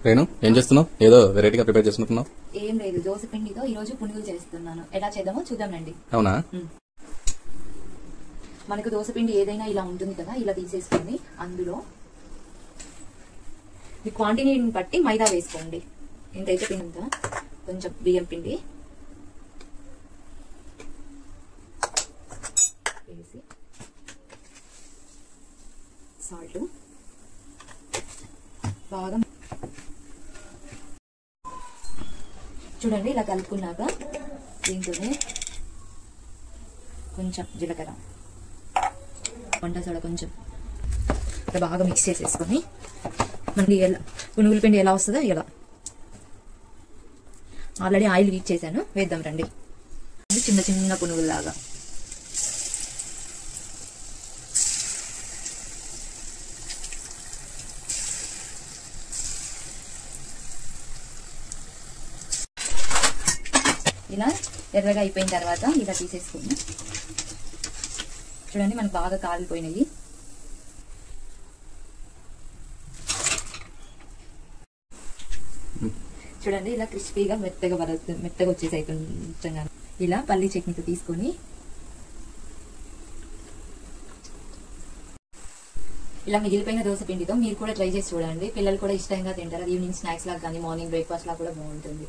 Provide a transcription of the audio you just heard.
రేణు ఏం చేస్తున్నావు? ఏదో వెరైటీగా ప్రిపేర్ చేస్తున్నావు. ఏం లేదు, దోశ పిండితో ఈ రోజు పునుగులు చేస్తున్నాను. ఎలా చేద్దామో చూద్దామండి. అవునా? మనకు దోశ పిండి ఏదైనా ఇలా ఉంటుంది కదా, ఇలా తీసేసుకొని అందులో ఈ క్వాంటిటీని బట్టి మైదా వేసుకోండి. ఇంతైతే పిండి అంతా కొంచెం బియ్యం పిండి వేసి సాల్ట్ బాగా చూడండి. ఇలా కలుపుకున్నాక దీంట్లోనే కొంచెం జీలకర్ర, వంట సోడా కొంచెం ఇలా బాగా మిక్స్ చేసేసుకొని మనకి ఎలా పునుగుల పిండి ఎలా వస్తుందో ఇలా ఆల్రెడీ ఆయిల్ వీక్ చేశాను, వేద్దాం రండి. చిన్న చిన్న పునుగుల్లాగా ఇలా ఎర్రగా అయిపోయిన తర్వాత ఇలా తీసేసుకున్నాం. చూడండి మనకు బాగా కాలిపోయినాయి. చూడండి ఇలా క్రిస్పీగా మెత్తగా వచ్చేసాయి. కొంచెంగా ఇలా పల్లి చట్నీతో తీసుకొని ఇలా మిగిలిపోయిన దోశ పిండితో మీరు కూడా ట్రై చేసి చూడండి. పిల్లలు కూడా ఇష్టంగా తింటారు. ఈవినింగ్ స్నాక్స్ లాగా కానీ మార్నింగ్ బ్రేక్ఫాస్ట్ లాగా కూడా బాగుంటుంది.